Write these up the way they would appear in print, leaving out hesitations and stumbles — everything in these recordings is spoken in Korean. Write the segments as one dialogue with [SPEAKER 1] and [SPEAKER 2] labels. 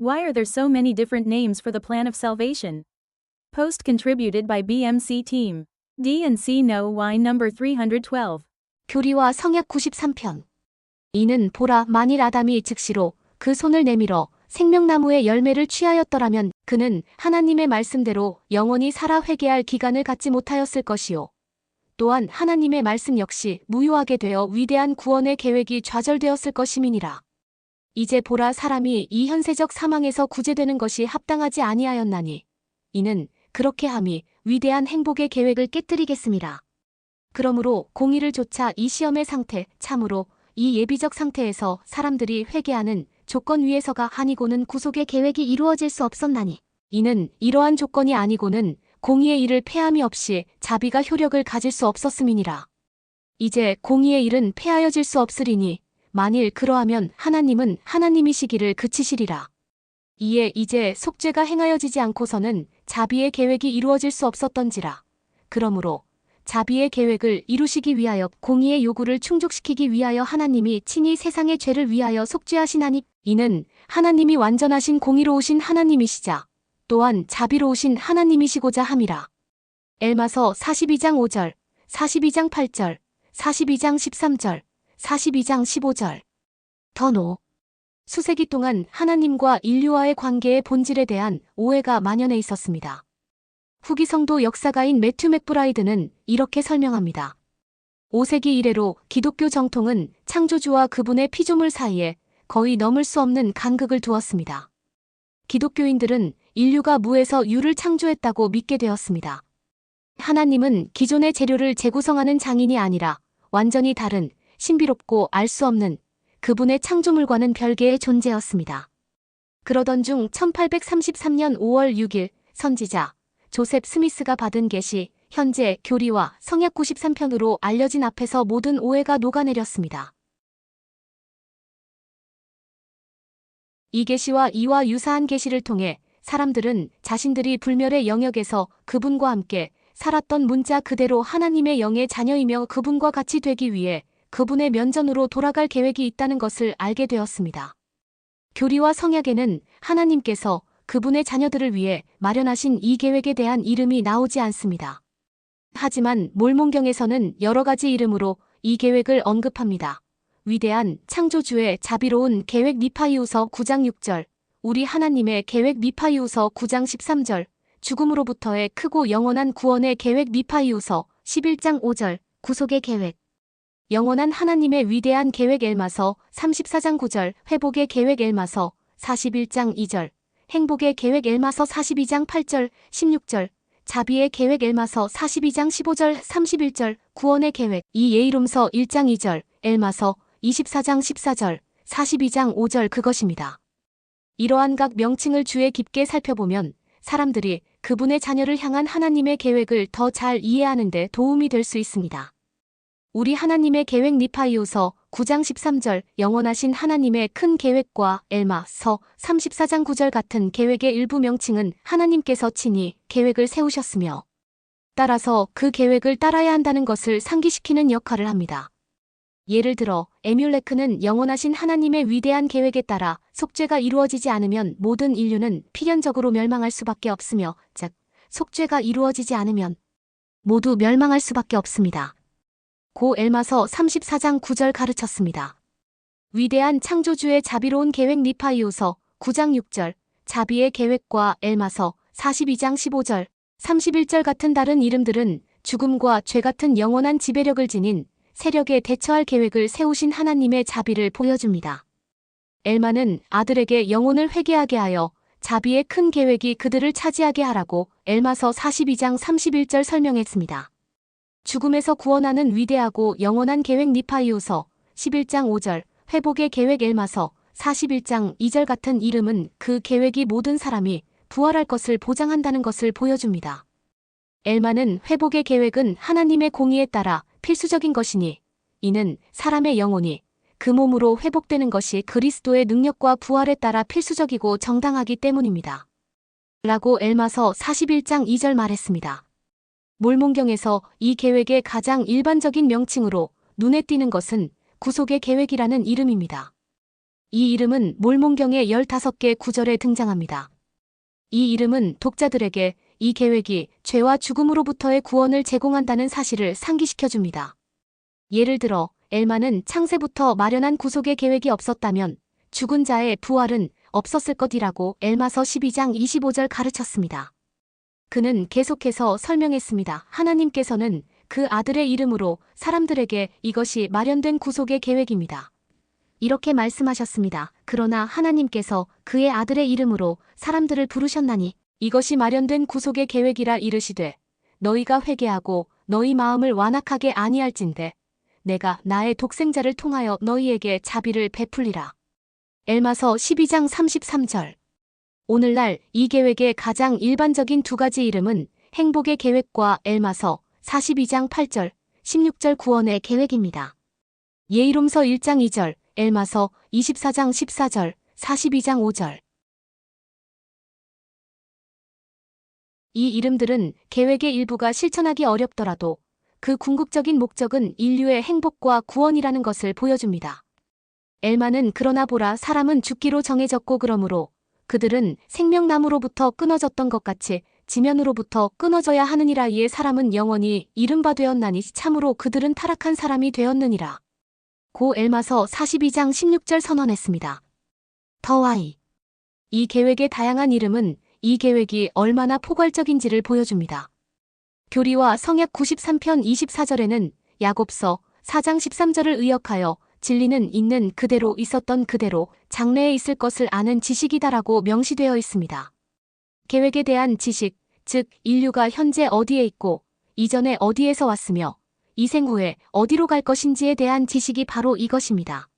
[SPEAKER 1] Why are there so many different names for the plan of salvation? Post contributed by BMC Team. D and C know why. number 312.
[SPEAKER 2] 교리와 성약 93편. 이는 보라, 만일 아담이 즉시로 그 손을 내밀어 생명나무의 열매를 취하였더라면 그는 하나님의 말씀대로 영원히 살아 회개할 기간을 갖지 못하였을 것이요. 또한 하나님의 말씀 역시 무효하게 되어 위대한 구원의 계획이 좌절되었을 것임이니라. 이제 보라, 사람이 이 현세적 사망에서 구제되는 것이 합당하지 아니하였나니 이는 그렇게 함이 위대한 행복의 계획을 깨뜨리겠음이라. 그러므로 공의를 좇아 이 시험의 상태, 참으로 이 예비적 상태에서 사람들이 회개하는 조건 위에서가 아니고는 구속의 계획이 이루어질 수 없었나니 이는 이러한 조건이 아니고는 공의의 일을 폐함이 없이 자비가 효력을 가질 수 없었음이니라. 이제 공의의 일은 폐하여질 수 없으리니 만일 그러하면 하나님은 하나님이시기를 그치시리라. 이에 이제 속죄가 행하여지지 않고서는 자비의 계획이 이루어질 수 없었던지라. 그러므로 자비의 계획을 이루시기 위하여 공의의 요구를 충족시키기 위하여 하나님이 친히 세상의 죄를 위하여 속죄하시나니 이는 하나님이 완전하신 공의로우신 하나님이시자 또한 자비로우신 하나님이시고자 함이라. 엘마서 42장 5절, 42장 8절, 42장 13절, 42장 15절. 더노. 수세기 동안 하나님과 인류와의 관계의 본질에 대한 오해가 만연해 있었습니다. 후기 성도 역사가인 매튜 맥브라이드는 이렇게 설명합니다. 5세기 이래로 기독교 정통은 창조주와 그분의 피조물 사이에 거의 넘을 수 없는 간극을 두었습니다. 기독교인들은 인류가 무에서 유를 창조했다고 믿게 되었습니다. 하나님은 기존의 재료를 재구성하는 장인이 아니라 완전히 다른 신비롭고 알 수 없는 그분의 창조물과는 별개의 존재였습니다. 그러던 중 1833년 5월 6일 선지자 조셉 스미스가 받은 계시, 현재 교리와 성약 93편으로 알려진 앞에서 모든 오해가 녹아내렸습니다. 이 계시와 이와 유사한 계시를 통해 사람들은 자신들이 불멸의 영역에서 그분과 함께 살았던 문자 그대로 하나님의 영의 자녀이며 그분과 같이 되기 위해 그분의 면전으로 돌아갈 계획이 있다는 것을 알게 되었습니다. 교리와 성약에는 하나님께서 그분의 자녀들을 위해 마련하신 이 계획에 대한 이름이 나오지 않습니다. 하지만 몰몬경에서는 여러 가지 이름으로 이 계획을 언급합니다. 위대한 창조주의 자비로운 계획 니파이우서 9장 6절, 우리 하나님의 계획 니파이우서 9장 13절, 죽음으로부터의 크고 영원한 구원의 계획 니파이우서 11장 5절, 구속의 계획. 영원한 하나님의 위대한 계획 엘마서 34장 9절, 회복의 계획 엘마서 41장 2절, 행복의 계획 엘마서 42장 8절, 16절, 자비의 계획 엘마서 42장 15절, 31절, 구원의 계획 이 예이롬서 1장 2절, 엘마서 24장 14절, 42장 5절 그것입니다. 이러한 각 명칭을 주의 깊게 살펴보면 사람들이 그분의 자녀를 향한 하나님의 계획을 더 잘 이해하는 데 도움이 될 수 있습니다. 우리 하나님의 계획 니파이오서 9장 13절 영원하신 하나님의 큰 계획과 엘마서 34장 9절 같은 계획의 일부 명칭은 하나님께서 친히 계획을 세우셨으며 따라서 그 계획을 따라야 한다는 것을 상기시키는 역할을 합니다. 예를 들어 에뮬레크는 영원하신 하나님의 위대한 계획에 따라 속죄가 이루어지지 않으면 모든 인류는 필연적으로 멸망할 수밖에 없으며 즉 속죄가 이루어지지 않으면 모두 멸망할 수밖에 없습니다. 고 엘마서 34장 9절 가르쳤습니다. 위대한 창조주의 자비로운 계획 니파이오서 9장 6절 자비의 계획과 엘마서 42장 15절 31절 같은 다른 이름들은 죽음과 죄 같은 영원한 지배력을 지닌 세력에 대처할 계획을 세우신 하나님의 자비를 보여줍니다. 엘마는 아들에게 영혼을 회개하게 하여 자비의 큰 계획이 그들을 차지하게 하라고 엘마서 42장 31절 설명했습니다. 죽음에서 구원하는 위대하고 영원한 계획 니파이오서 11장 5절 회복의 계획 엘마서 41장 2절 같은 이름은 그 계획이 모든 사람이 부활할 것을 보장한다는 것을 보여줍니다. 엘마는 회복의 계획은 하나님의 공의에 따라 필수적인 것이니 이는 사람의 영혼이 그 몸으로 회복되는 것이 그리스도의 능력과 부활에 따라 필수적이고 정당하기 때문입니다. 라고 엘마서 41장 2절 말했습니다. 몰몬경에서 이 계획의 가장 일반적인 명칭으로 눈에 띄는 것은 구속의 계획이라는 이름입니다. 이 이름은 몰몬경의 15개 구절에 등장합니다. 이 이름은 독자들에게 이 계획이 죄와 죽음으로부터의 구원을 제공한다는 사실을 상기시켜줍니다. 예를 들어 엘마는 창세부터 마련한 구속의 계획이 없었다면 죽은 자의 부활은 없었을 것이라고 엘마서 12장 25절 가르쳤습니다. 그는 계속해서 설명했습니다. 하나님께서는 그 아들의 이름으로 사람들에게 이것이 마련된 구속의 계획입니다. 이렇게 말씀하셨습니다. 그러나 하나님께서 그의 아들의 이름으로 사람들을 부르셨나니 이것이 마련된 구속의 계획이라 이르시되 너희가 회개하고 너희 마음을 완악하게 아니할진대 내가 나의 독생자를 통하여 너희에게 자비를 베풀리라. 엘마서 12장 33절. 오늘날 이 계획의 가장 일반적인 두 가지 이름은 행복의 계획과 엘마서 42장 8절, 16절 구원의 계획입니다. 예이롬서 1장 2절, 엘마서 24장 14절, 42장 5절. 이 이름들은 계획의 일부가 실천하기 어렵더라도 그 궁극적인 목적은 인류의 행복과 구원이라는 것을 보여줍니다. 엘마는 그러나 보라 사람은 죽기로 정해졌고 그러므로 그들은 생명나무로부터 끊어졌던 것 같이 지면으로부터 끊어져야 하느니라. 이에 사람은 영원히 이른바 되었나니 참으로 그들은 타락한 사람이 되었느니라. 고 엘마서 42장 16절 선언했습니다. 더와이. 이 계획의 다양한 이름은 이 계획이 얼마나 포괄적인지를 보여줍니다. 교리와 성약 93편 24절에는 야곱서 4장 13절을 의역하여 진리는 있는 그대로 있었던 그대로 장래에 있을 것을 아는 지식이다라고 명시되어 있습니다. 계획에 대한 지식, 즉 인류가 현재 어디에 있고 이전에 어디에서 왔으며 이생 후에 어디로 갈 것인지에 대한 지식이 바로 이것입니다.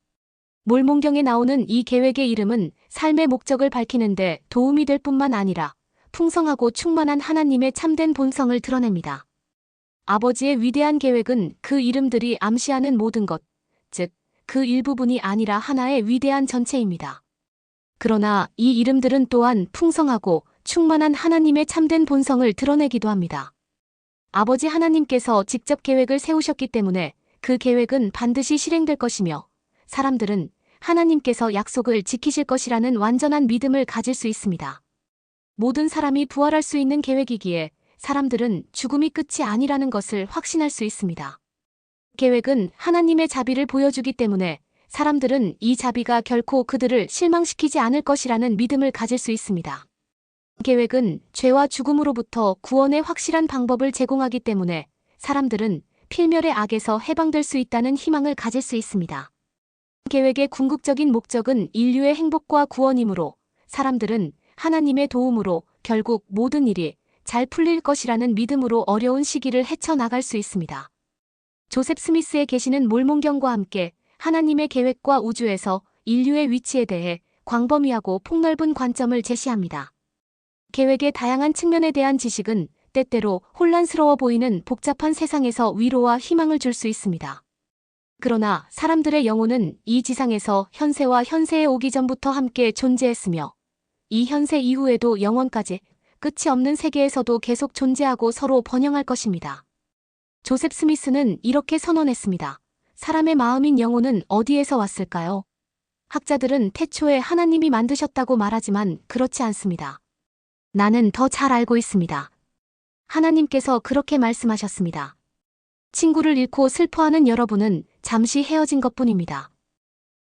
[SPEAKER 2] 몰몬경에 나오는 이 계획의 이름은 삶의 목적을 밝히는데 도움이 될 뿐만 아니라 풍성하고 충만한 하나님의 참된 본성을 드러냅니다. 아버지의 위대한 계획은 그 이름들이 암시하는 모든 것, 즉 그 일부분이 아니라 하나의 위대한 전체입니다. 그러나 이 이름들은 또한 풍성하고 충만한 하나님의 참된 본성을 드러내기도 합니다. 아버지 하나님께서 직접 계획을 세우셨기 때문에 그 계획은 반드시 실행될 것이며 사람들은 하나님께서 약속을 지키실 것이라는 완전한 믿음을 가질 수 있습니다. 모든 사람이 부활할 수 있는 계획이기에 사람들은 죽음이 끝이 아니라는 것을 확신할 수 있습니다. 계획은 하나님의 자비를 보여주기 때문에 사람들은 이 자비가 결코 그들을 실망시키지 않을 것이라는 믿음을 가질 수 있습니다. 계획은 죄와 죽음으로부터 구원의 확실한 방법을 제공하기 때문에 사람들은 필멸의 악에서 해방될 수 있다는 희망을 가질 수 있습니다. 계획의 궁극적인 목적은 인류의 행복과 구원이므로 사람들은 하나님의 도움으로 결국 모든 일이 잘 풀릴 것이라는 믿음으로 어려운 시기를 헤쳐나갈 수 있습니다. 조셉 스미스의 계시는 몰몬경과 함께 하나님의 계획과 우주에서 인류의 위치에 대해 광범위하고 폭넓은 관점을 제시합니다. 계획의 다양한 측면에 대한 지식은 때때로 혼란스러워 보이는 복잡한 세상에서 위로와 희망을 줄 수 있습니다. 그러나 사람들의 영혼은 이 지상에서 현세와 현세에 오기 전부터 함께 존재했으며 이 현세 이후에도 영원까지 끝이 없는 세계에서도 계속 존재하고 서로 번영할 것입니다. 조셉 스미스는 이렇게 선언했습니다. 사람의 마음인 영혼은 어디에서 왔을까요? 학자들은 태초에 하나님이 만드셨다고 말하지만 그렇지 않습니다. 나는 더 잘 알고 있습니다. 하나님께서 그렇게 말씀하셨습니다. 친구를 잃고 슬퍼하는 여러분은 잠시 헤어진 것뿐입니다.